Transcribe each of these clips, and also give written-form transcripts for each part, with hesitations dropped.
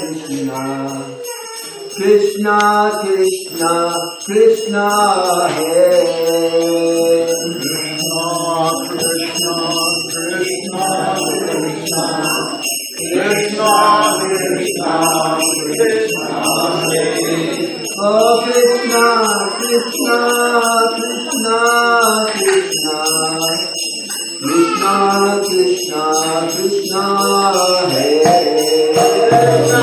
Krishna Krishna Krishna Hare Krishna Krishna Krishna Krishna Krishna Krishna Hare Oh Krishna Krishna Krishna Krishna Krishna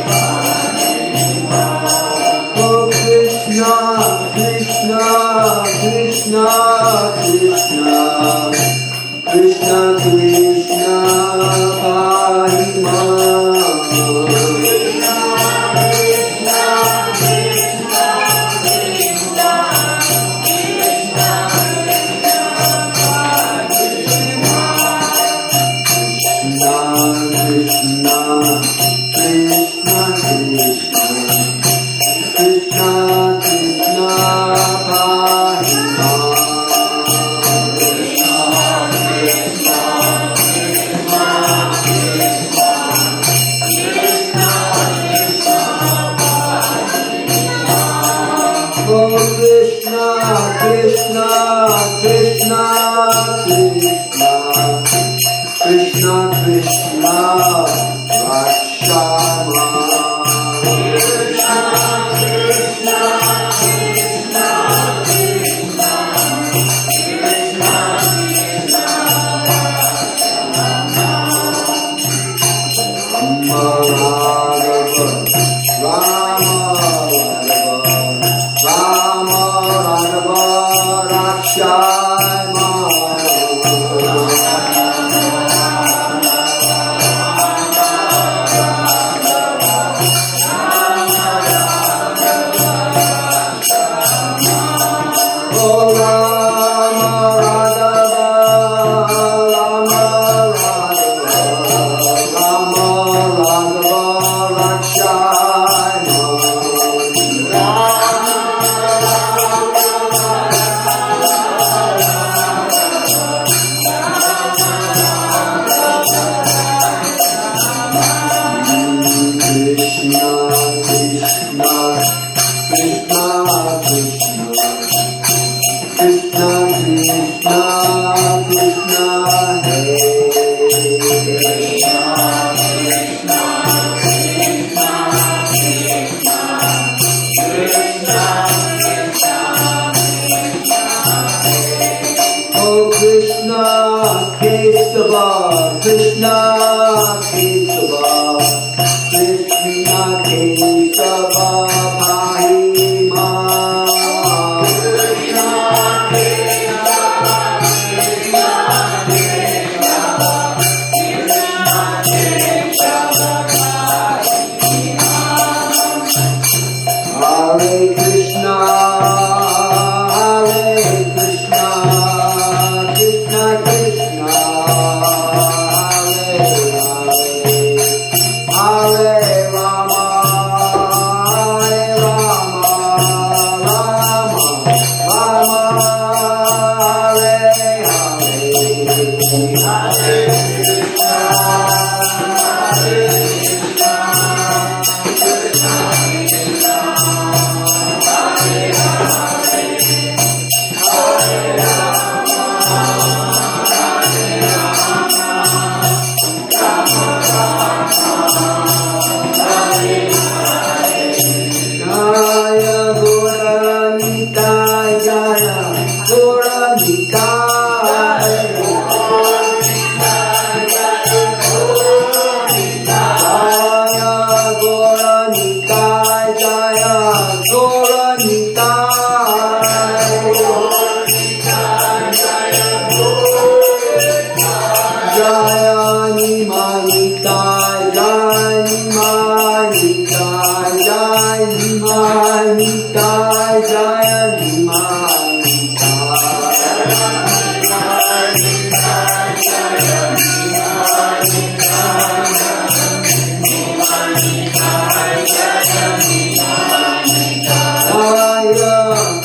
Krishna Krishna Hare Krishna Krishna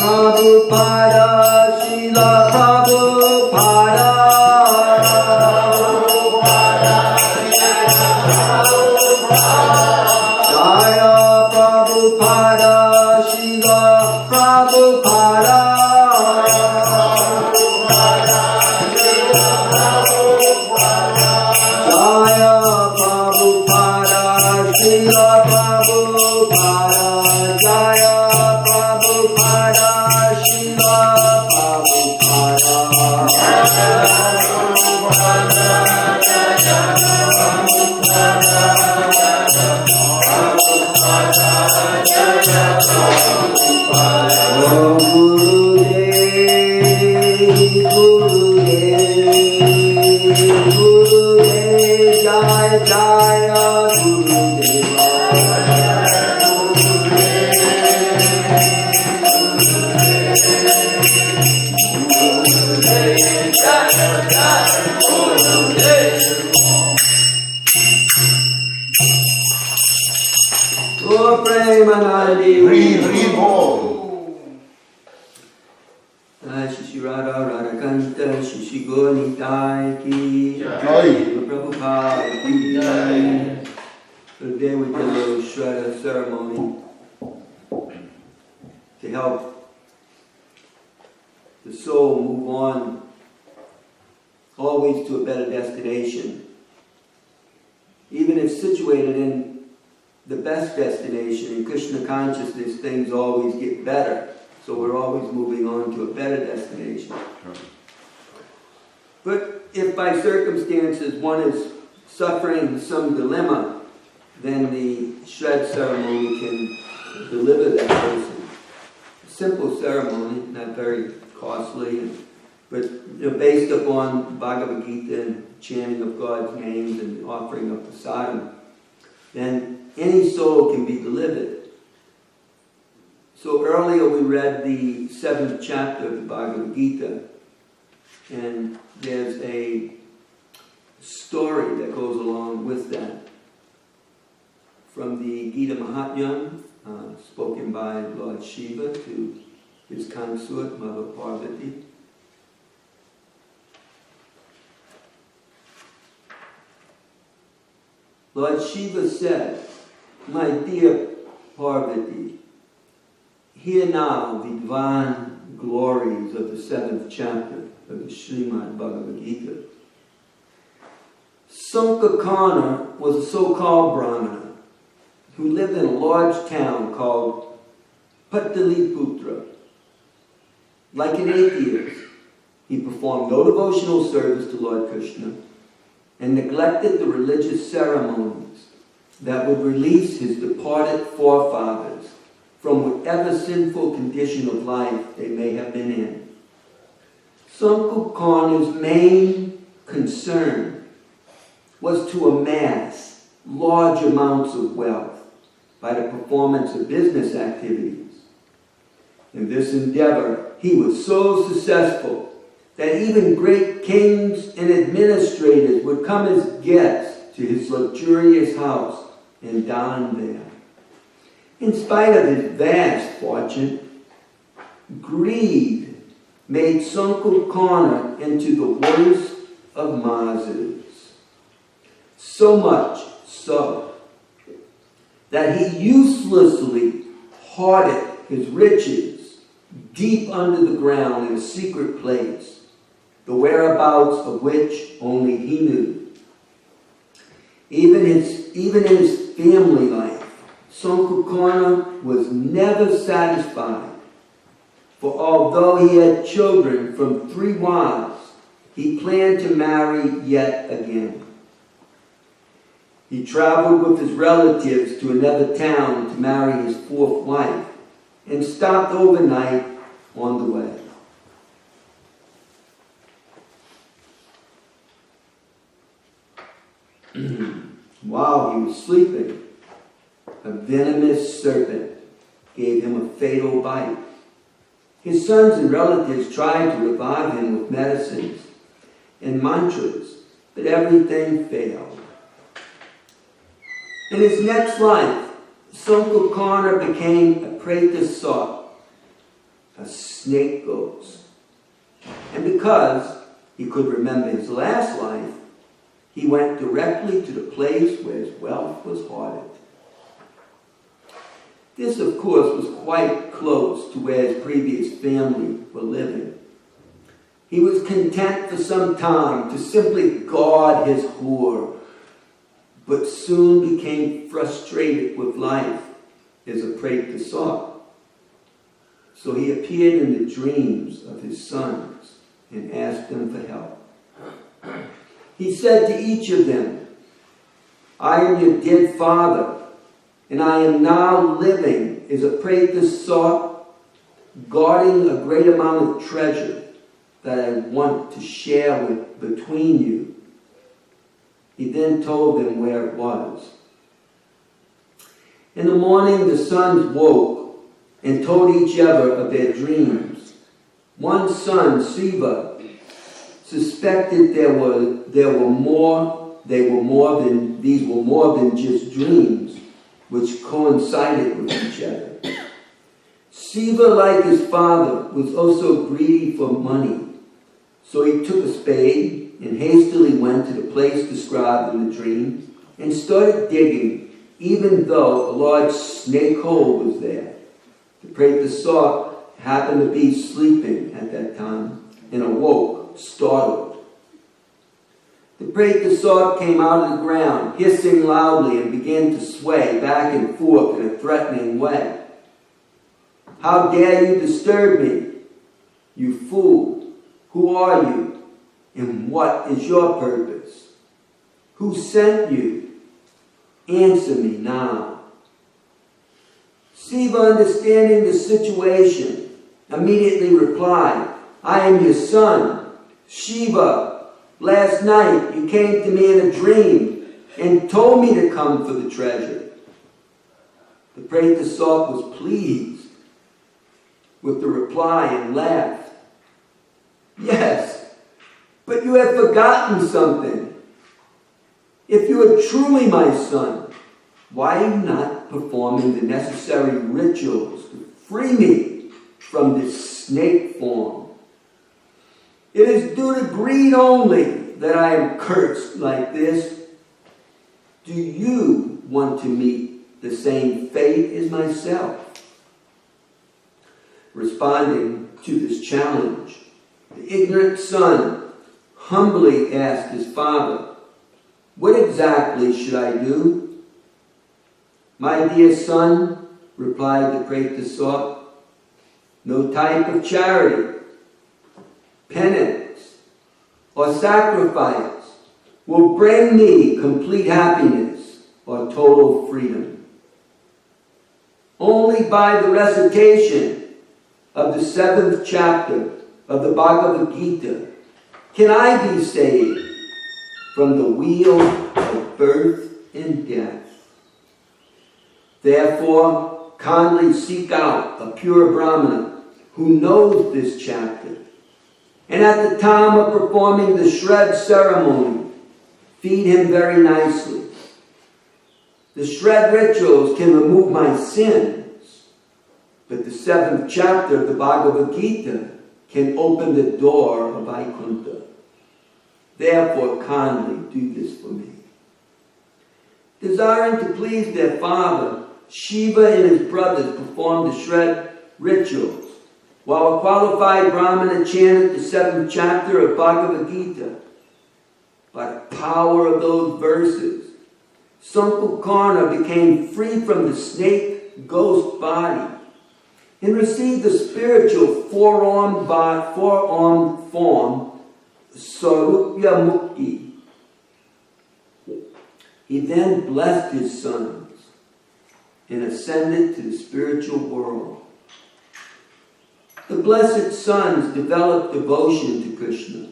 Prabhupada, Srila Prabhupada. Jaya Prabhupada, Srila Prabhupada. Jaya Prabhupada, Srila Prabhupada. Jaya Prabhupada, Srila Today we did a little shredder ceremony to help the soul move on always to a better destination. Even if situated in the best destination, in Krishna consciousness, things always get better. So we're always moving on to a better destination. But if by circumstances one is suffering some dilemma, then the shred ceremony can deliver that person. A simple ceremony, not very costly, but based upon Bhagavad Gita and chanting of God's names and offering of prasadam, then any soul can be delivered. So earlier we read the 7th chapter of the Bhagavad Gita, and there's a story that goes along with that from the Gita Mahatmya, spoken by Lord Shiva to his consort, Mother Parvati. Lord Shiva said, "My dear Parvati, hear now the divine glories of the 7th chapter of the Srimad Bhagavad Gita. Sankakarna was a so-called Brahmana who lived in a large town called Pataliputra. Like an atheist, he performed no devotional service to Lord Krishna and neglected the religious ceremonies that would release his departed forefathers from whatever sinful condition of life they may have been in. Sankakarna's main concern was to amass large amounts of wealth by the performance of business activities. In this endeavor, he was so successful that even great kings and administrators would come as guests to his luxurious house and dine there. In spite of his vast fortune, greed made Sankakarna into the worst of misers. So much so that he uselessly hoarded his riches deep under the ground in a secret place, the whereabouts of which only he knew. Even in his family life, Sankakarna was never satisfied, for although he had children from 3 wives, he planned to marry yet again. He traveled with his relatives to another town to marry his 4th wife and stopped overnight on the way. While he was sleeping, a venomous serpent gave him a fatal bite. His sons and relatives tried to revive him with medicines and mantras, but everything failed. In his next life, Sankukarna became a preta sot, a snake ghost. And because he could remember his last life, he went directly to the place where his wealth was hoarded. This, of course, was quite close to where his previous family were living. He was content for some time to simply guard his hoard, but soon became frustrated with life as a preta sot. So he appeared in the dreams of his sons and asked them for help. He said to each of them, "I am your dead father, and I am now living as a preta sot, guarding a great amount of treasure that I want to share between you." He then told them where it was. In the morning, the sons woke and told each other of their dreams. One son, Siva, suspected these were more than just dreams, which coincided with each other. Siva, like his father, was also greedy for money, so he took a spade and hastily went to the place described in the dream and started digging, even though a large snake hole was there. The preta sot happened to be sleeping at that time and awoke, startled. The preta sot came out of the ground, hissing loudly, and began to sway back and forth in a threatening way. "How dare you disturb me? You fool! Who are you? And what is your purpose? Who sent you? Answer me now." Siva, understanding the situation, immediately replied, "I am your son, Shiva. Last night you came to me in a dream and told me to come for the treasure." The preta sot was pleased with the reply and laughed. "Yes, but you have forgotten something. If you are truly my son, why are you not performing the necessary rituals to free me from this snake form? It is due to greed only that I am cursed like this. Do you want to meet the same fate as myself?" Responding to this challenge, the ignorant son humbly asked his father, "What exactly should I do?" "My dear son," replied the preta sot, "no type of charity, penance, or sacrifice will bring me complete happiness or total freedom. Only by the recitation of the 7th chapter of the Bhagavad Gita can I be saved from the wheel of birth and death. Therefore, kindly seek out a pure Brahmana who knows this chapter, and at the time of performing the shred ceremony, feed him very nicely. The shred rituals can remove my sins, but the 7th chapter of the Bhagavad Gita can open the door of Vaikuntha. Therefore, kindly do this for me." Desiring to please their father, Shiva and his brothers performed the shred rituals, while a qualified Brahmana chanted the 7th chapter of Bhagavad Gita. By the power of those verses, Sankukarna became free from the snake ghost body and received the spiritual four-armed form, Sarupya Mukti. He then blessed his sons and ascended to the spiritual world. The blessed sons developed devotion to Krishna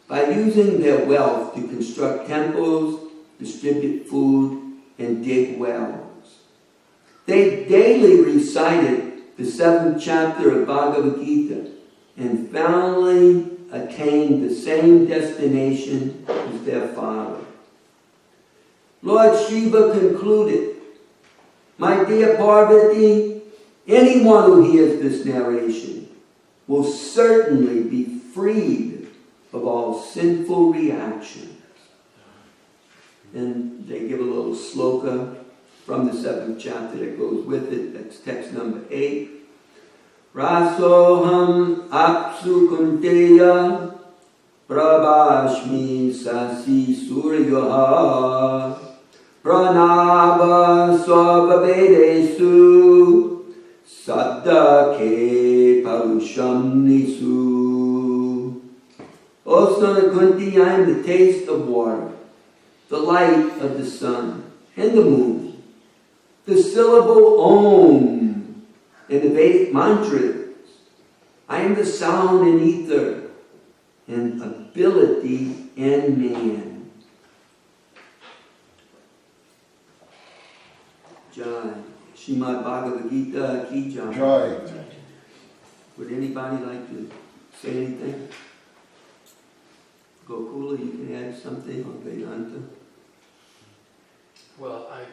by using their wealth to construct temples, distribute food, and dig wells. They daily recited the 7th chapter of Bhagavad Gita and finally attained the same destination as their father. Lord Shiva concluded, my dear Parvati, anyone who hears this narration will certainly be freed of all sinful reactions. And they give a little sloka from the 7th chapter that goes with it. That's text number 8. Rasoham apsu kunteya prabhashmi sasi suryaha pranava swavavedesu saddake parusham nisu. O son of Kunti, I am the taste of water, the light of the sun and the moon, the syllable Om in the Vedic mantras. I am the sound in ether and ability in man. Jai. Srimad Bhagavad Gita ki jai. Jai. Would anybody like to say anything? Gokula, you can add something on Vedanta. Well, I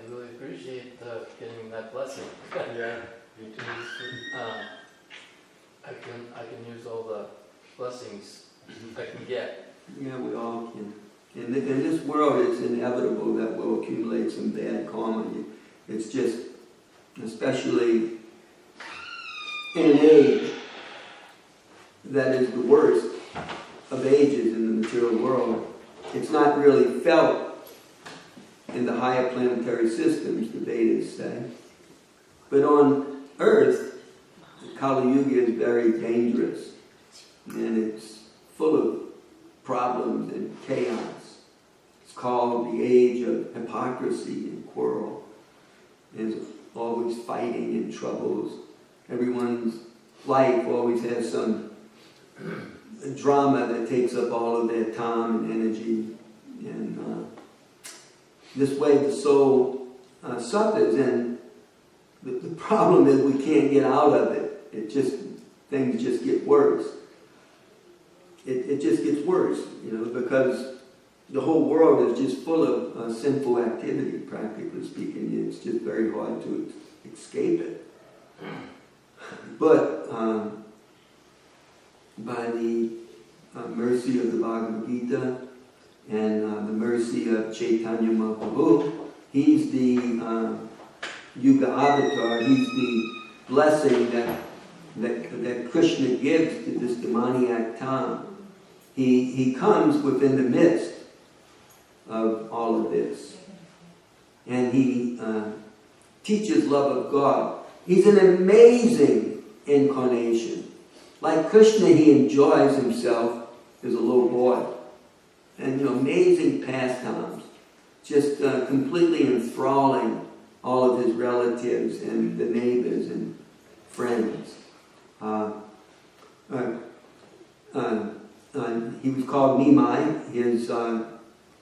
really appreciate getting that blessing. Yeah, me too. I can use all the blessings I can get. Yeah, we all can. In this world, it's inevitable that we'll accumulate some bad karma. It's just, especially in an age that is the worst of ages in the material world, it's not really felt in the higher planetary systems, the Vedas say. But on Earth, the Kali Yuga is very dangerous, and it's full of problems and chaos. It's called the age of hypocrisy and quarrel. There's always fighting and troubles. Everyone's life always has some drama that takes up all of their time and energy. And this way the soul suffers, and the problem is we can't get out of it. Things just get worse. It just gets worse, because the whole world is just full of sinful activity, practically speaking. It's just very hard to escape it. But by the mercy of the Bhagavad Gita and the mercy of Chaitanya Mahaprabhu, he's the Yuga Avatar, he's the blessing that Krishna gives to this demoniac time. He comes within the midst of all of this. And he teaches love of God. He's an amazing incarnation. Like Krishna, he enjoys himself as a little boy. And amazing pastimes. Just completely enthralling all of his relatives and the neighbors and friends. He was called Nimai. His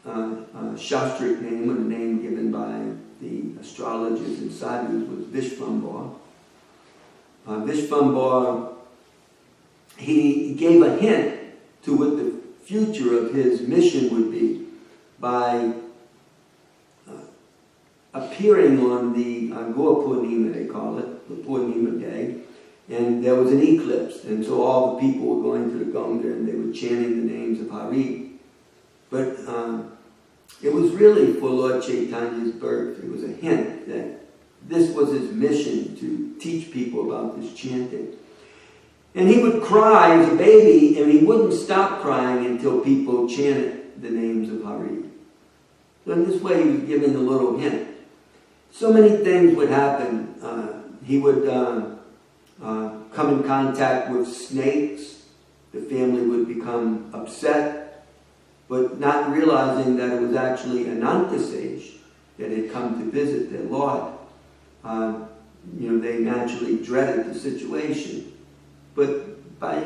Shastric name, or the name given by the astrologers and sadhus, was Vishvambhar. Vishvambhar, he gave a hint to what the future of his mission would be by appearing on the Gaur Purnima, they call it, the Purnima day, and there was an eclipse, and so all the people were going to the Ganga and they were chanting the names of Hari. But it was really for Lord Chaitanya's birth. It was a hint that this was his mission, to teach people about this chanting. And he would cry as a baby, and he wouldn't stop crying until people chanted the names of Hari. So in this way, he was giving a little hint. So many things would happen. He would come in contact with snakes. The family would become upset, but not realizing that it was actually Anantasage that had come to visit their Lord. They naturally dreaded the situation. But by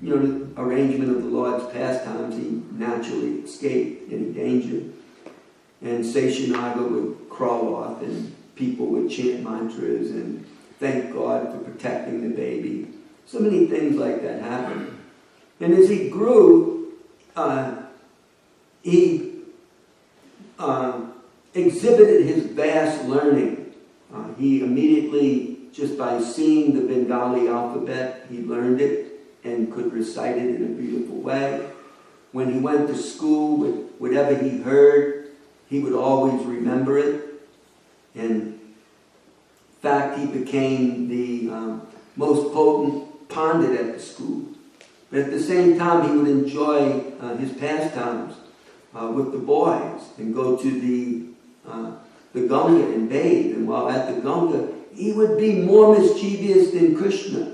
the arrangement of the Lord's pastimes, he naturally escaped any danger. And Seshanaga would crawl off, and people would chant mantras and thank God for protecting the baby. So many things like that happened. And as he grew, he exhibited his vast learning. He immediately, just by seeing the Bengali alphabet, he learned it and could recite it in a beautiful way. When he went to school, whatever he heard, he would always remember it. In fact, he became the most potent pandit at the school. But at the same time, he would enjoy his pastimes with the boys and go to the Ganga and bathe. And while at the Ganga, he would be more mischievous than Krishna.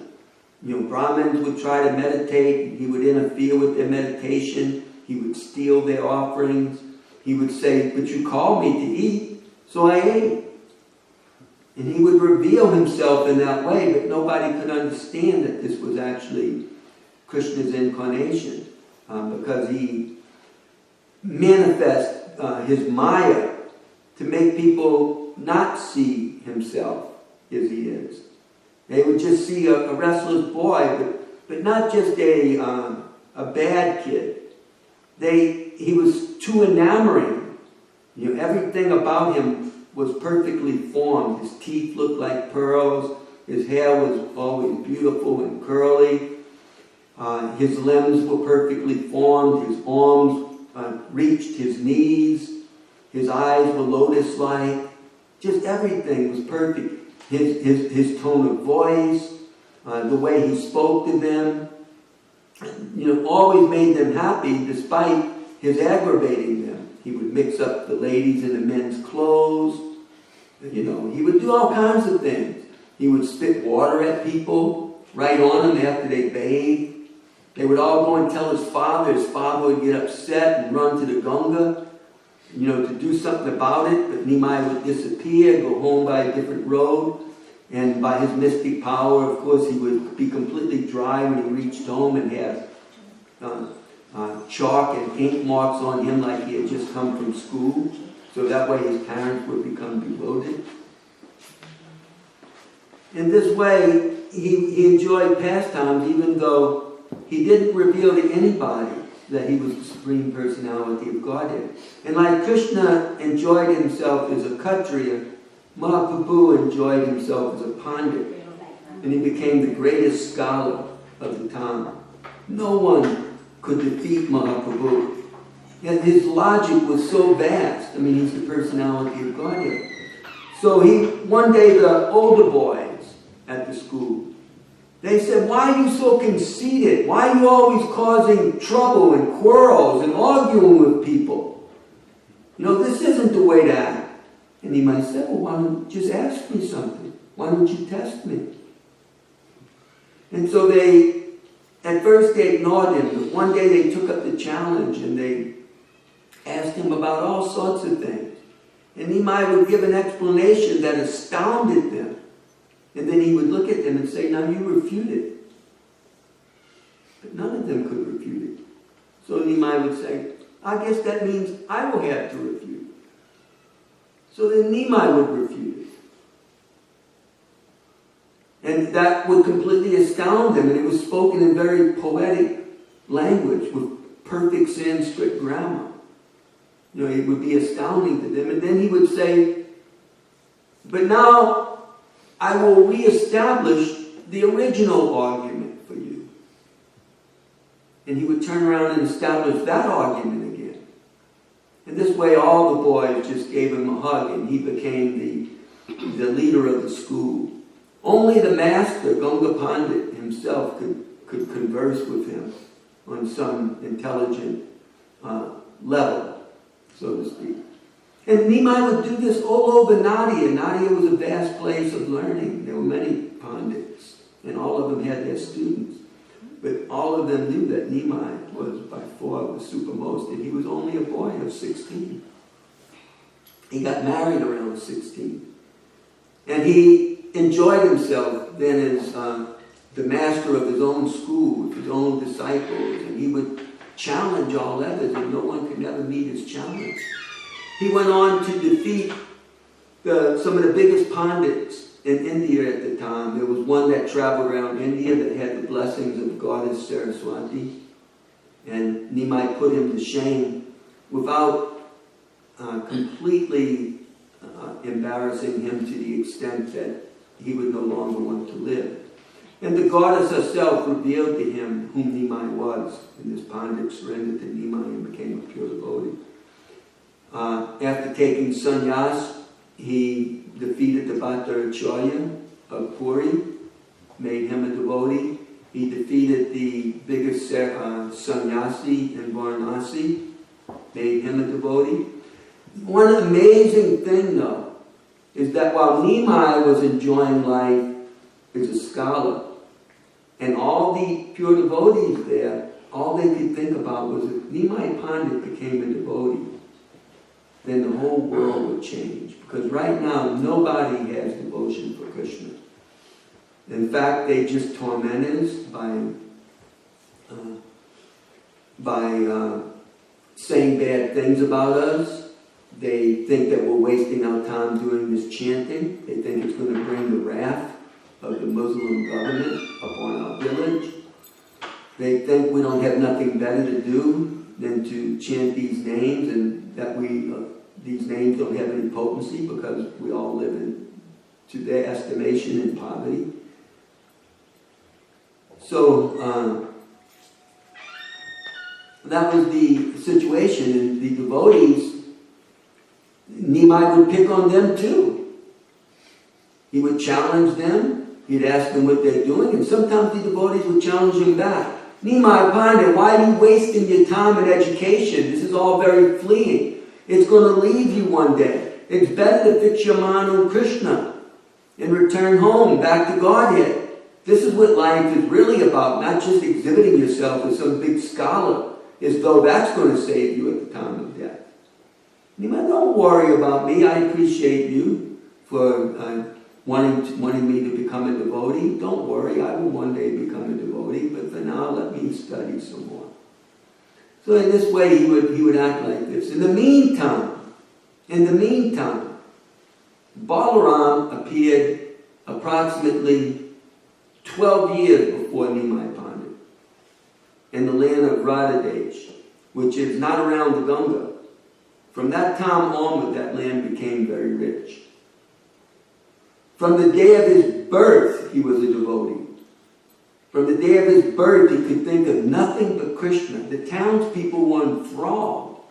Brahmins would try to meditate. He would interfere with their meditation. He would steal their offerings. He would say, "But you called me to eat, so I ate." And he would reveal himself in that way, but nobody could understand that this was actually Krishna's incarnation, because he manifests his Maya to make people not see himself as he is. They would just see a restless boy, but not just a bad kid. He was too enamoring. Everything about him was perfectly formed. His teeth looked like pearls. His hair was always beautiful and curly. His limbs were perfectly formed. His arms reached his knees. His eyes were lotus-like. Just everything was perfect. His tone of voice, the way he spoke to them, always made them happy despite his aggravating them. He would mix up the ladies and the men's clothes. He would do all kinds of things. He would spit water at people right on them after they bathed. They would all go and tell his father. His father would get upset and run to the Ganga, to do something about it. But Nimai would disappear, go home by a different road. And by his mystic power, of course, he would be completely dry when he reached home and had chalk and ink marks on him like he had just come from school. So that way his parents would become bewildered. In this way, he enjoyed pastimes even though he didn't reveal to anybody that he was the Supreme Personality of Godhead. And like Krishna enjoyed himself as a Kshatriya, Mahaprabhu enjoyed himself as a Pandit. And he became the greatest scholar of the time. No one could defeat Mahaprabhu. Yet his logic was so vast. He's the personality of Godhead. So one day the older boys at the school, they said, "Why are you so conceited? Why are you always causing trouble and quarrels and arguing with people? This isn't the way to act." And he might say, "Well, why don't you just ask me something? Why don't you test me?" And so at first they ignored him, but one day they took up the challenge and they asked him about all sorts of things. And Nimai would give an explanation that astounded them. And then he would look at them and say, "Now you refute it." But none of them could refute it. So Nimai would say, "I guess that means I will have to refute it." So then Nimai would refute it. And that would completely astound them. And it was spoken in very poetic language with perfect Sanskrit grammar. It would be astounding to them. And then he would say, "But now I will reestablish the original argument for you." And he would turn around and establish that argument again. And this way all the boys just gave him a hug and he became the leader of the school. Only the master, Ganga Pandit himself, could converse with him on some intelligent level, so to speak. And Nimai would do this all over Nadia. Nadia was a vast place of learning. There were many Pandits, and all of them had their students. But all of them knew that Nimai was by far the supermost, and he was only a boy of 16. He got married around 16. And he enjoyed himself then as the master of his own school, with his own disciples, and he would challenge all others, and no one could ever meet his challenge. He went on to defeat some of the biggest Pandits in India at the time. There was one that traveled around India that had the blessings of Goddess Saraswati. And Nimai put him to shame without completely embarrassing him to the extent that he would no longer want to live. And the goddess herself revealed to him whom Nimai was, and this Pandit surrendered to Nimai and became a pure devotee. After taking sannyas, he defeated the Bhattaracharya of Puri, made him a devotee. He defeated the biggest sannyasi in Varanasi, made him a devotee. One amazing thing, though, is that while Nimai was enjoying life as a scholar, and all the pure devotees there, all they could think about was if Nimai Pandit became a devotee, then the whole world would change. Because right now, nobody has devotion for Krishna. In fact, they just torment us by saying bad things about us. They think that we're wasting our time doing this chanting. They think it's going to bring the wrath of the Muslim government upon our village. They think we don't have nothing better to do than to chant these names, and that these names don't have any potency because we all live in, to their estimation, in poverty. So that was the situation, and the devotees, Nimai would pick on them too. He would challenge them. He'd ask them what they're doing, and sometimes the devotees would challenge him back. Nimai Pandit, why are you wasting your time in education? This is all very fleeting. It's going to leave you one day. It's better to fix your mind on Krishna and return home, back to Godhead. This is what life is really about, not just exhibiting yourself as some big scholar, as though that's going to save you at the time of death. Nimai, don't worry about me. I appreciate you for wanting me to become a devotee. Don't worry, I will one day become a devotee, but for now, let me study some more. So in this way, he would act like this. In the meantime, Balaram appeared approximately 12 years before Nimai Pandit in the land of Radhadesh, which is not around the Ganga. From that time onward, that land became very rich. From the day of his birth, he was a devotee. From the day of his birth, he could think of nothing but Krishna. The townspeople were enthralled.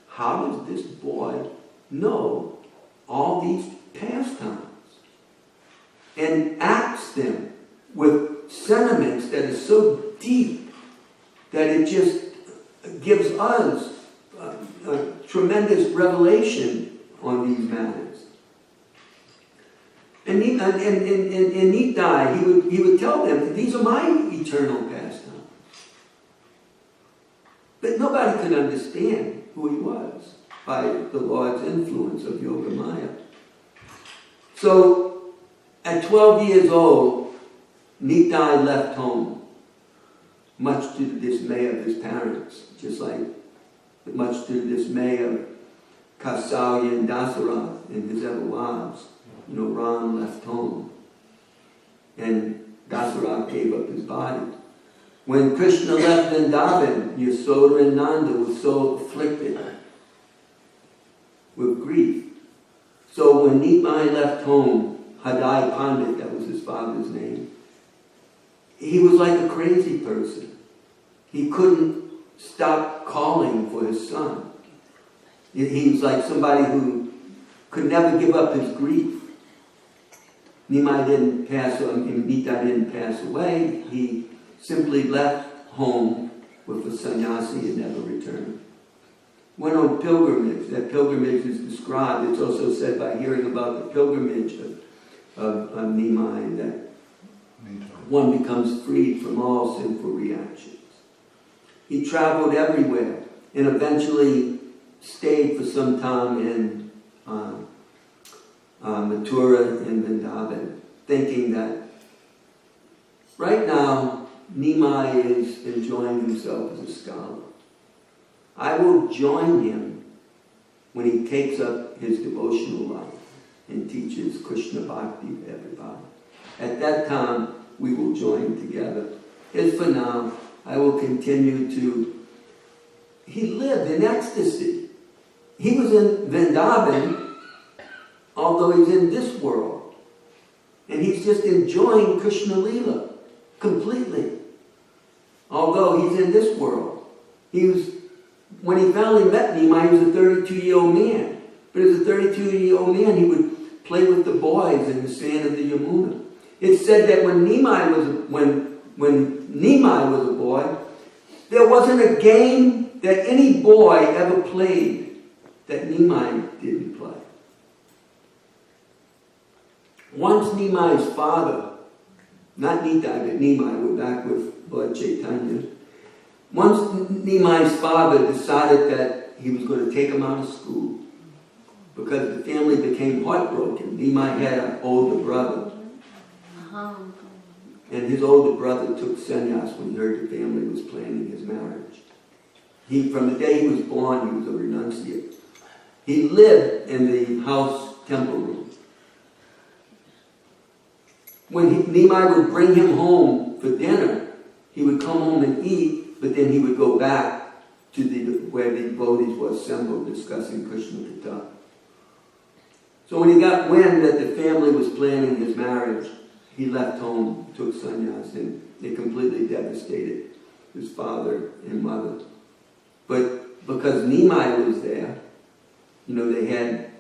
How does this boy know all these pastimes? And acts them with sentiments that are so deep that it just gives us a tremendous revelation on these matters. And Nitai, he would tell them, these are my eternal pastimes. But nobody could understand who he was by the Lord's influence of Yoga Maya. So, at 12 years old, Nitai left home, much to the dismay of his parents, just like much to the dismay of Kausalya and Dasarath and his other wives. Ram left home, and Dasarath gave up his body. When Krishna left Vrindavan, Yasoda and Nanda were so afflicted with grief. So when Nimai left home, Hadai Pandit, that was his father's name, he was like a crazy person. He couldn't stop calling for his son. He was like somebody who could never give up his grief. Nitai didn't pass away. He simply left home with a sannyasi and never returned. Went on pilgrimage. That pilgrimage is described. It's also said by hearing about the pilgrimage of Nimai that one becomes freed from all sinful reactions. He traveled everywhere and eventually stayed for some time in Mathura and Vrindavan, thinking that right now Nimai is enjoying himself as a scholar. I will join him when he takes up his devotional life and teaches Krishna Bhakti to everybody. At that time, we will join together. As for now, I will continue to... He lived in ecstasy. He was in Vrindavan although he's in this world. And he's just enjoying Krishna Leela completely, although he's in this world. When he finally met Nimai, he was a 32-year-old man. But as a 32-year-old man, he would play with the boys in the sand of the Yamuna. It's said that when Nimai was a boy, there wasn't a game that any boy ever played that Nimai didn't play. Once Nimai's father, not Nitai, but Nimai, we're back with Lord Chaitanya. Once Nimai's father decided that he was going to take him out of school because the family became heartbroken. Nimai had an older brother. And his older brother took sannyas when he heard the family was planning his marriage. From the day he was born, he was a renunciate. He lived in the house temple room. When Nimai would bring him home for dinner, he would come home and eat, but then he would go back to where the devotees were assembled discussing Krishna Katha. So when he got wind that the family was planning his marriage, he left home, took sannyas, and it completely devastated his father and mother. But because Nimai was there, they had,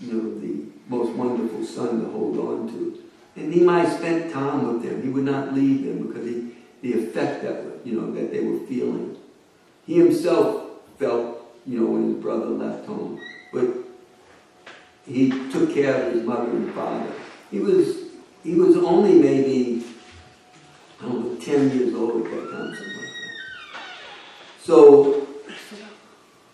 the most wonderful son to hold on to. And Nimai spent time with them. He would not leave them because the effect that they were feeling. He himself felt, when his brother left home. But he took care of his mother and father. He was only maybe, 10 years old at that time, something like that. So,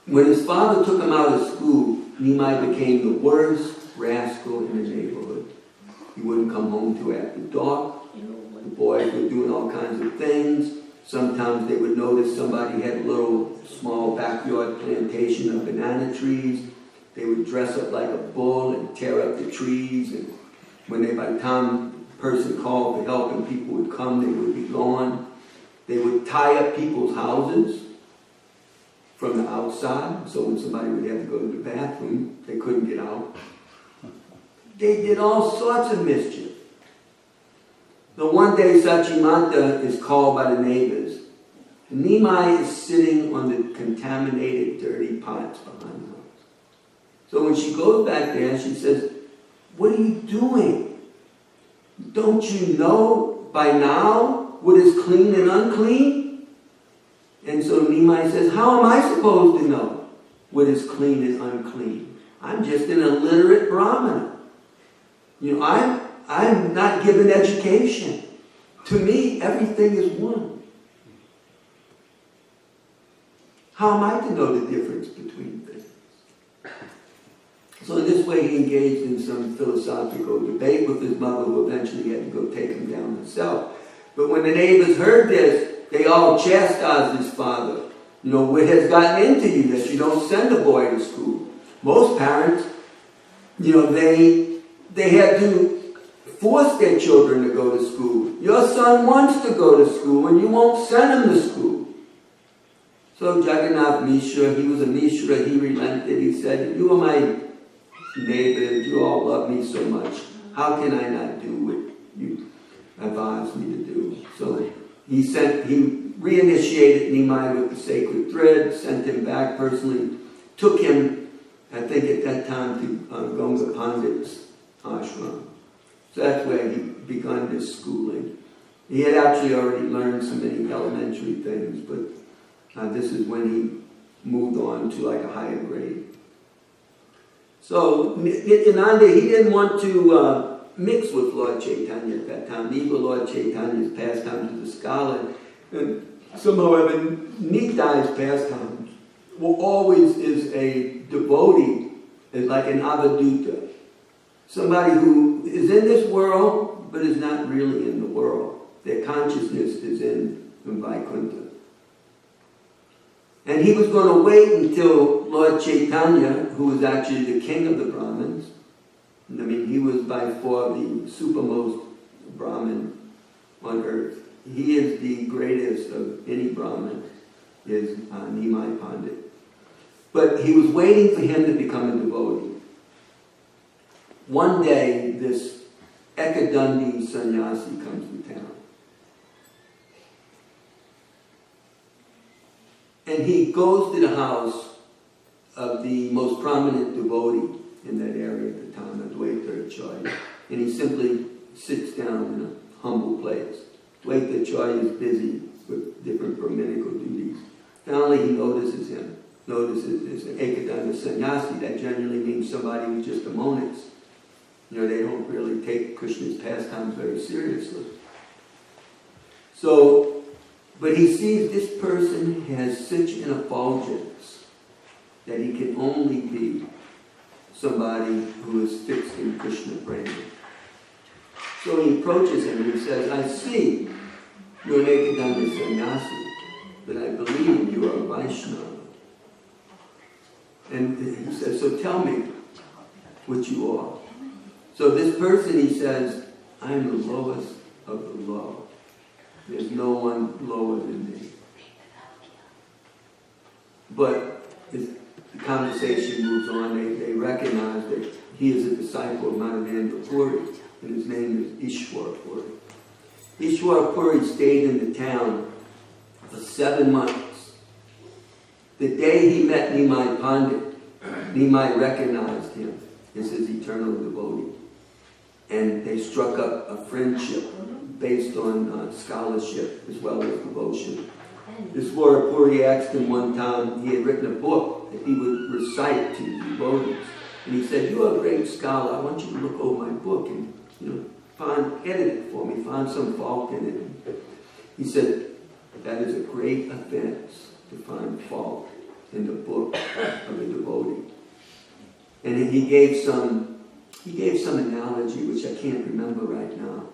when his father took him out of school, Nimai became the worst rascal in the neighborhood. He wouldn't come home till after dark. The boys were doing all kinds of things. Sometimes they would notice somebody had a little small backyard plantation of banana trees. They would dress up like a bull and tear up the trees. And by the time the person called for help and people would come, they would be gone. They would tie up people's houses from the outside. So when somebody would have to go to the bathroom, they couldn't get out. They did all sorts of mischief. The one day Sachimata is called by the neighbors. Nimai is sitting on the contaminated, dirty pots behind the house. So when she goes back there, she says, "What are you doing? Don't you know by now what is clean and unclean?" And so Nimai says, "How am I supposed to know what is clean and unclean? I'm just an illiterate Brahmana. I'm not given education. To me, everything is one. How am I to know the difference between things?" So in this way, he engaged in some philosophical debate with his mother, who eventually had to go take him down herself. But when the neighbors heard this, they all chastised his father. What has gotten into you that you don't send a boy to school? Most parents, they had to force their children to go to school. Your son wants to go to school and you won't send him to school. So Jagannath Mishra, he was a Mishra, he relented. He said, "You are my neighbors, you all love me so much. How can I not do what you advised me to do?" So he reinitiated Nimai with the sacred thread, sent him back personally, took him, I think at that time, to Gonga Pandit's ashram. So that's where he began his schooling. He had actually already learned so many elementary things, but this is when he moved on to like a higher grade. So Nityananda, he didn't want to mix with Lord Chaitanya at that time. Neither Lord Chaitanya's pastimes as a scholar, and somehow even Nitai's pastimes were always is a devotee, is like an avadutta. Somebody who is in this world, but is not really in the world. Their consciousness is in Vaikuntha. And he was going to wait until Lord Chaitanya, who was actually the king of the Brahmins, he was by far the supermost Brahmin on earth. He is the greatest of any Brahmin, is Nimai Pandit. But he was waiting for him to become a devotee. one day this Ekadandi sannyasi comes to town. And he goes to the house of the most prominent devotee in that area at the time, Advaita Acharya. And he simply sits down in a humble place. Advaita Acharya is busy with different brahminical duties. Finally, he notices him. Notices an Ekadanda sannyasi. That generally means somebody who's just a monist. They don't really take Krishna's pastimes very seriously. So, but he sees this person has such an effulgence that he can only be somebody who is fixed in Krishna prema. So he approaches him and he says, I see you're an Ekadanda sannyasi, but I believe you are a Vaishnava. And he says, so tell me what you are. So this person, he says, I am the lowest of the low. There's no one lower than me. But as the conversation moves on, they recognize that he is a disciple of Madhavendra Puri, and his name is Ishwar Puri. Ishwar Puri stayed in the town for 7 months. The day he met Nimai Pandit, Nimai recognized him as his eternal devotee. And they struck up a friendship based on scholarship as well as devotion. Ishwar Puri asked him one time, he had written a book that he would recite to the devotees. And he said, you're a great scholar, I want you to look over my book and edit it for me, find some fault in it. He said, that is a great offense to find fault in the book of a devotee. And he gave some analogy, which I can't remember right now,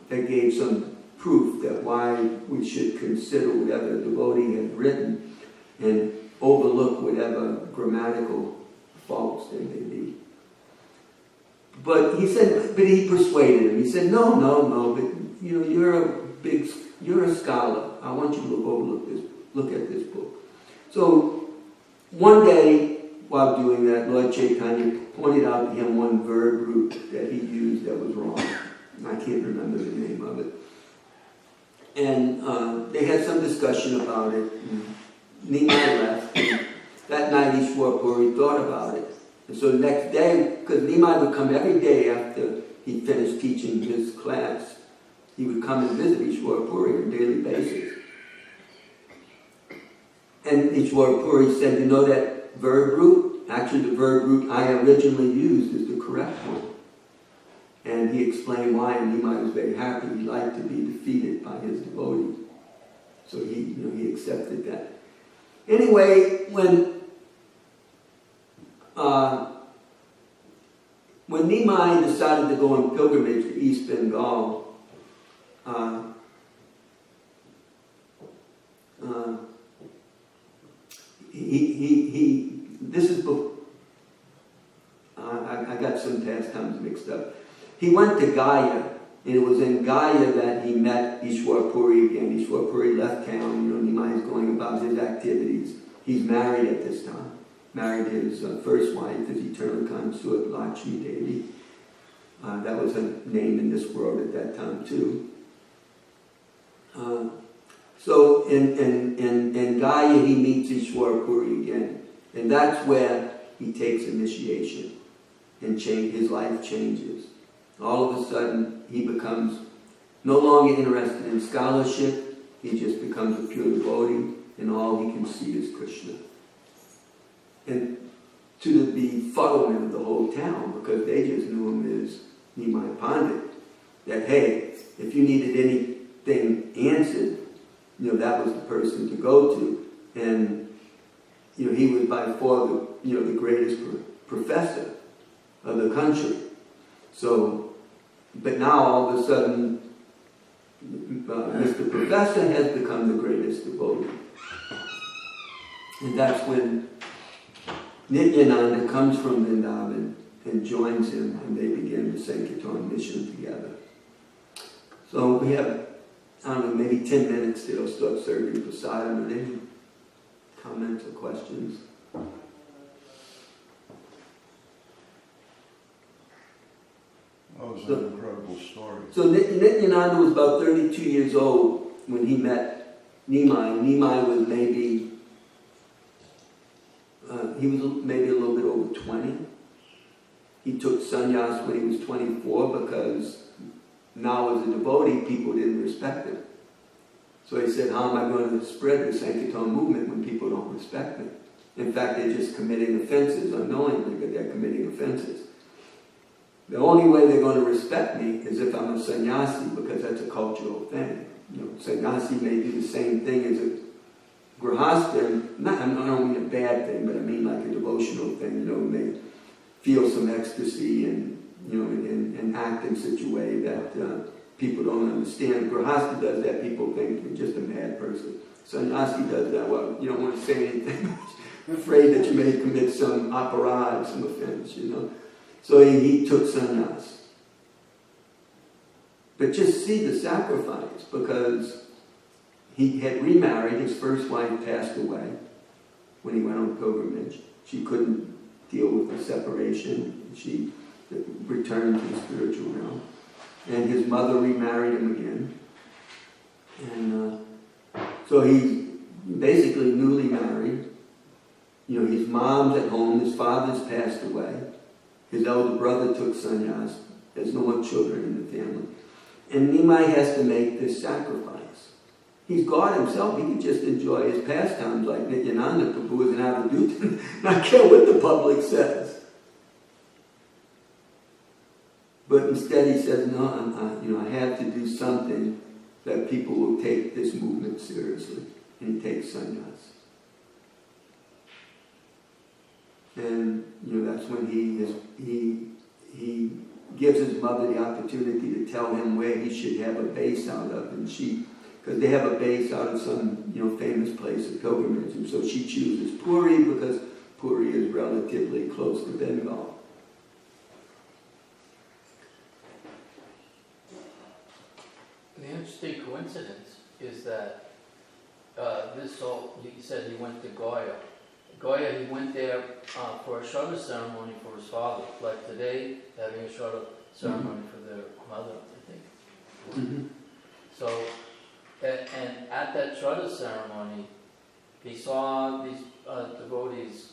that gave some proof that why we should consider whatever the devotee had written and overlook whatever grammatical faults there may be. But he said, but he persuaded him. He said, no, but you're a scholar. I want you to look at this book. So one day, while doing that, Lord Chaitanya pointed out to him one verb root that he used that was wrong. I can't remember the name of it. And they had some discussion about it. Nimai left. That night, Ishwar Puri thought about it. And so the next day, because Nimai would come every day after he finished teaching his class, he would come and visit Ishwar Puri on a daily basis. And Ishwar Puri said, you know that verb root? Actually, the verb root I originally used is the correct one. And he explained why, and Nimai was very happy. He liked to be defeated by his devotee. So he accepted that. Anyway, when Nimai decided to go on pilgrimage to East Bengal, I got some pastimes mixed up. He went to Gaya, and it was in Gaya that he met Ishwar Puri again. Ishwar Puri left town. Nimai is going about his activities. He's married at this time. Married his first wife, his eternal consort, Lakshmi Devi. That was a name in this world at that time too. So in Gaya he meets Ishwar Puri again. And that's where he takes initiation. And his life changes. All of a sudden he becomes no longer interested in scholarship. He just becomes a pure devotee. And all he can see is Krishna. And to the befuddlement of the whole town, because they just knew him as Nimai Pandit, that hey, if you needed anything answered, that was the person to go to. And he was by far the greatest professor of the country. So, but now all of a sudden, Mr. Professor has become the greatest devotee. And that's when Nityananda comes from Vrindavan and joins him, and they begin the Sankirtan mission together. So we have, maybe 10 minutes till they'll start serving prasadam. Are there any comments or questions? That was an incredible story. So Nityananda was about 32 years old when he met Nimai. Nimai was maybe a little bit over 20. He took sannyas when he was 24 because now as a devotee, people didn't respect him. So he said, how am I going to spread the Sankirtan movement when people don't respect me? In fact, they're just committing offenses unknowingly, but they're committing offenses. The only way they're going to respect me is if I'm a sannyasi, because that's a cultural thing. Sannyasi may do the same thing as a grihastha. I don't mean a bad thing, but I mean like a devotional thing. They feel some ecstasy and act in such a way that people don't understand. Grihastha does that, people think you're just a mad person. Sannyasi does that, well, you don't want to say anything. You're afraid that you may commit some aparad, some offense, So he took sannyas. But just see the sacrifice, because he had remarried. His first wife passed away when he went on pilgrimage. She couldn't deal with the separation. She returned to the spiritual realm. And his mother remarried him again. And so he's basically newly married. His mom's at home. His father's passed away. His elder brother took sannyas. There's no more children in the family. And Nimai has to make this sacrifice. He's God himself. He can just enjoy his pastimes like Nityananda Prabhu is an avadhuta, not care what the public says. But instead he says, no, I have to do something that people will take this movement seriously. And he takes sannyas. And that's when he gives his mother the opportunity to tell him where he should have a base out of, and because they have a base out of some famous place of pilgrimage, and so she chooses Puri because Puri is relatively close to Bengal. The interesting coincidence is that he said he went to Goya. He went there for a Shraddha ceremony for his father, like today, having a Shraddha ceremony for their mother, I think. Mm-hmm. So, and at that Shraddha ceremony, he saw these devotees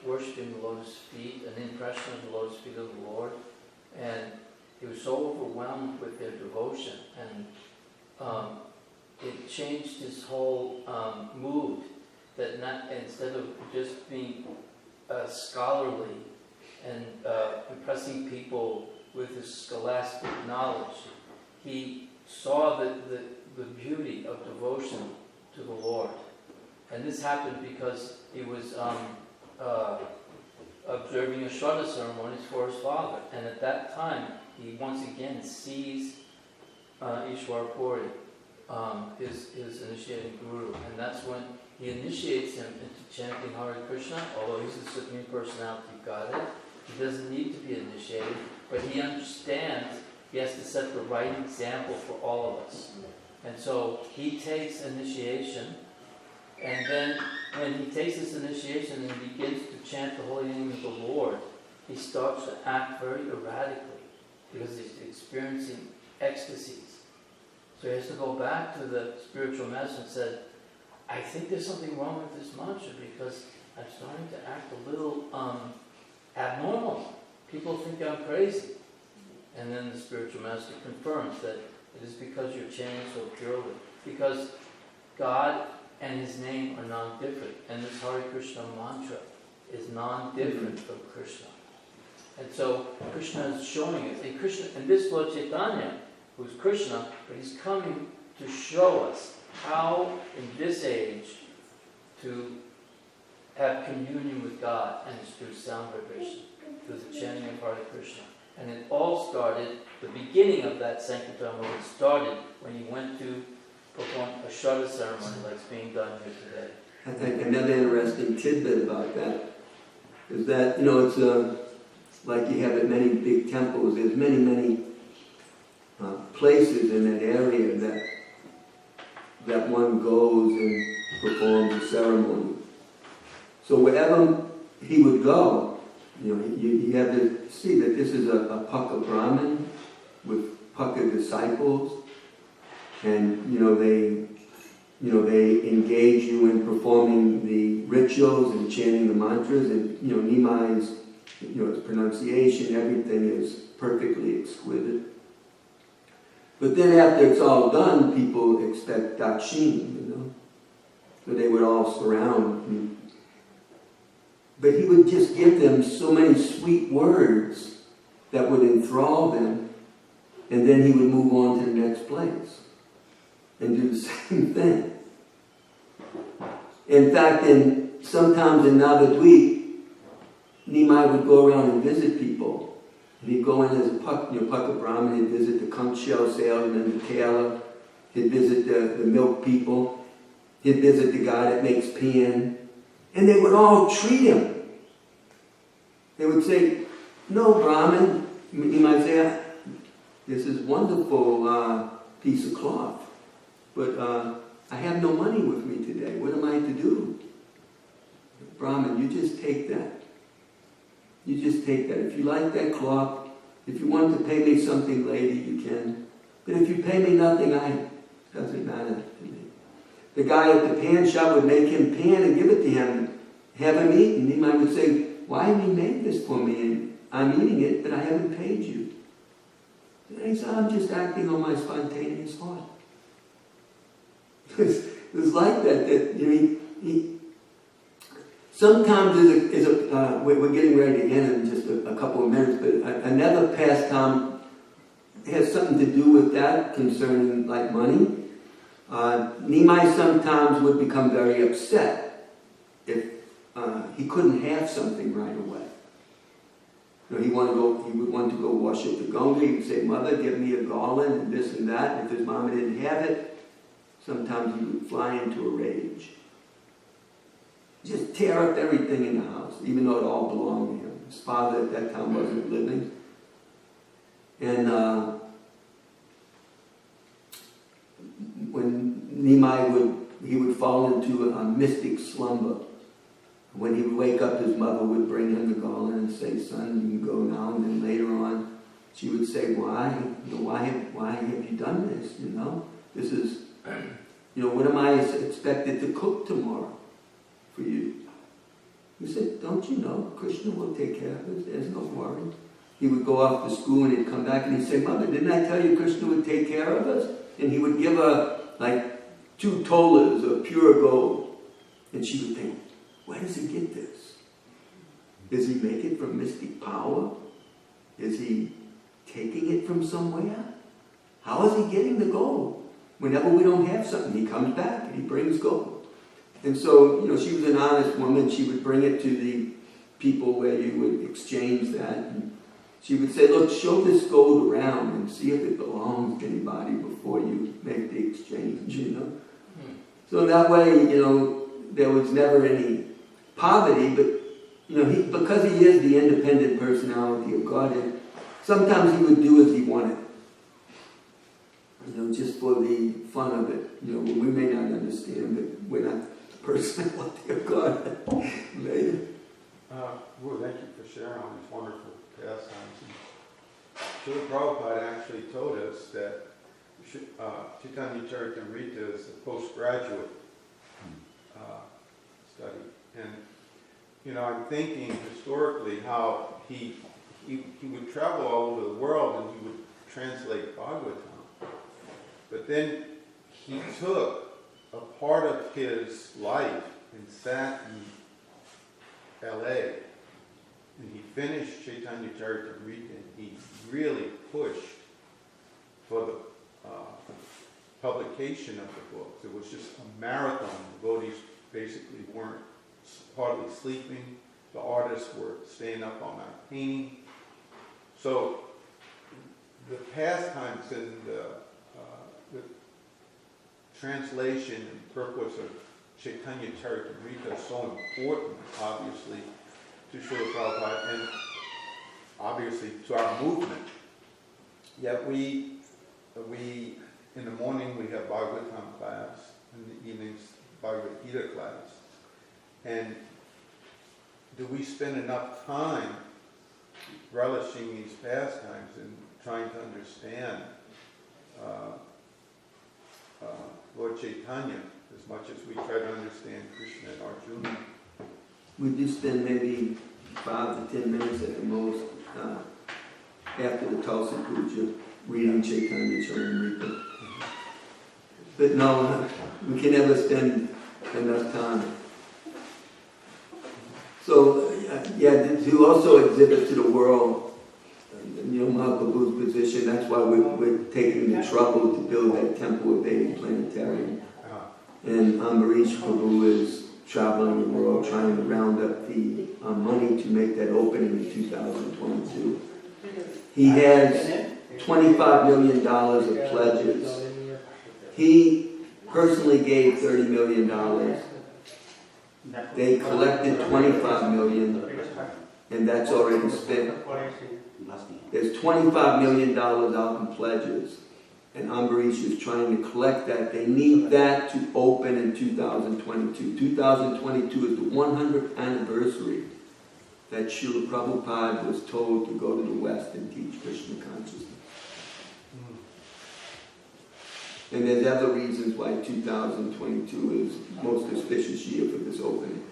worshipping the lotus feet, an impression of the lotus feet of the Lord, and he was so overwhelmed with their devotion, and it changed his whole mood. That instead of just being scholarly and impressing people with his scholastic knowledge, he saw the beauty of devotion to the Lord. And this happened because he was observing a Shraddha ceremonies for his father. And at that time, he once again sees Ishwar Puri, his initiating guru. And that's when he initiates him into chanting Hare Krishna, although he's the Supreme Personality of Godhead. He doesn't need to be initiated, but he understands he has to set the right example for all of us. And so he takes initiation, and then when he takes this initiation and begins to chant the holy name of the Lord, he starts to act very erratically because he's experiencing ecstasies. So he has to go back to the spiritual master and said, I think there's something wrong with this mantra because I'm starting to act a little abnormal. People think I'm crazy. And then the spiritual master confirms that it is because you're chanting so purely. Because God and His name are non-different. And this Hare Krishna mantra is non-different from Krishna. And so Krishna is showing us. And this Lord Chaitanya, who's Krishna, but He's coming to show us how in this age to have communion with God, and it's through sound vibration, through the chanting of Hare Krishna. And it all started, the beginning of that Sankirtan movement started when he went to perform a Shraddha ceremony like it's being done here today. I think another interesting tidbit about that is that, it's like you have at many big temples, there's many places in that area that one goes and performs a ceremony. So wherever he would go, You have to see that this is a Paka Brahmin with Paka disciples, and they engage you in performing the rituals and chanting the mantras, and Nimai's his pronunciation, everything is perfectly exquisite. But then after it's all done, people expect dakshin, so they would all surround him. But he would just give them so many sweet words that would enthrall them, and then he would move on to the next place and do the same thing. In fact, sometimes in Navadvip, Nimai would go around and visit people. And he'd go in as a Paka Brahmin, he'd visit the conch shell salesman, the tailor, he'd visit the milk people, he'd visit the guy that makes pan, and they would all treat him. They would say, "No, Brahmin," Nimai say, "this is wonderful piece of cloth, but I have no money with me today. What am I to do?" "Brahmin, you just take that. You just take that. If you like that cloth, if you want to pay me something later, you can. But if you pay me nothing, it doesn't matter to me." The guy at the pan shop would make him pan and give it to him, have him eat, and Nimai would say, "Why have you made this for me? And I'm eating it, but I haven't paid you." And he said, "I'm just acting on my spontaneous heart." It was like that. Sometimes we're getting ready to end in just a couple of minutes, but another pastime has something to do with that concerning like money. Nimai sometimes would become very upset if he couldn't have something right away. He would want to go worship the Ganga. He would say, "Mother, give me a garland," and this and that. And if his mama didn't have it, sometimes he would fly into a rage. Just tear up everything in the house, even though it all belonged to him. His father at that time wasn't living. And when Nimai would fall into a mystic slumber. When he would wake up, his mother would bring him the garland and say, "Son, you can go now." And then later on, she would say, "Why? Why have you done this? This is, what am I expected to cook tomorrow for you?" He said, "Don't you know, Krishna will take care of us. There's no worry." He would go off to school and he'd come back and he'd say, "Mother, didn't I tell you Krishna would take care of us?" And he would give her like 2 tolas of pure gold. And she would think, "Where does he get this? Does he make it from mystic power? Is he taking it from somewhere? How is he getting the gold? Whenever we don't have something, he comes back and he brings gold." And so, she was an honest woman. She would bring it to the people where you would exchange that. And she would say, "Look, show this gold around and see if it belongs to anybody before you make the exchange, So that way, there was never any poverty, but, because he is the independent personality of Godhead, sometimes he would do as he wanted. Just for the fun of it. We may not understand, but we're not the personality of Godhead. Later. Well, thank you for sharing all these wonderful pastimes. Srila Prabhupada actually told us that Chaitanya Charitamrita is a postgraduate study. And, I'm thinking historically how he would travel all over the world and he would translate Bhagavatam. But then he took a part of his life and sat in LA and he finished Chaitanya Charitamrita and he really pushed for the publication of the books. It was just a marathon. The devotees basically weren't hardly sleeping. The artists were staying up all night painting. So the pastimes and the translation and purpose of Chaitanya Charitamrita is so important, obviously, to Srila Prabhupada and obviously to our movement. Yet we in the morning we have Bhagavatam class, in the evenings Bhagavad Gita class. And do we spend enough time relishing these pastimes and trying to understand Lord Chaitanya as much as we try to understand Krishna and Arjuna. We just spend maybe 5 to 10 minutes at the most after the Tulsi Puja reading Chaitanya Charamrita. But no, we can never spend enough time. So, to also exhibit to the world, Mahaprabhu's position, that's why we're taking the trouble to build that temple of Vedic planetarium. And Ambarish Prabhu is traveling the world trying to round up the money to make that opening in 2022. He has $25 million of pledges. He personally gave $30 million. They collected $25 million, and that's already spent. There's $25 million out in pledges, and Ambarish is trying to collect that. They need that to open in 2022. 2022 is the 100th anniversary that Srila Prabhupada was told to go to the West and teach Krishna consciousness. And there's other reasons why 2022 is the most auspicious year for this opening.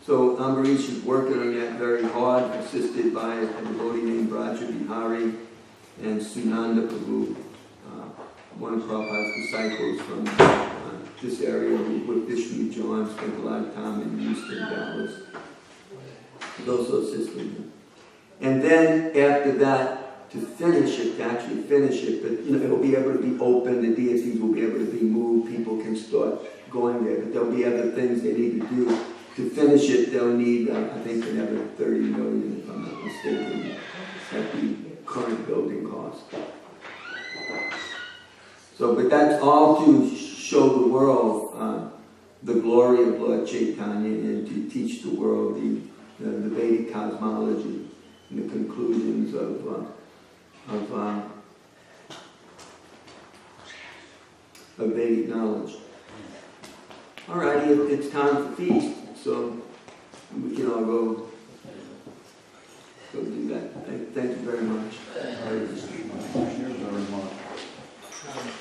So Ambarish is working on that very hard, assisted by a devotee named Braja Bihari and Sunanda Prabhu, one of Prabhupada's disciples from this area with Vishnu John, spent a lot of time in Houston, Dallas. He's also assisting him. And then after that, to actually finish it, but it'll be able to be open, the deities will be able to be moved, people can start going there, but there'll be other things they need to do. To finish it, they'll need, I think, another $30 million, if I'm not mistaken, at the current building cost. So, but that's all to show the world the glory of Lord Chaitanya and to teach the world the Vedic cosmology and the conclusions of Vedic knowledge. Alrighty, it's time for feast, so we can all go do that. Thank you very much. Thank you very much.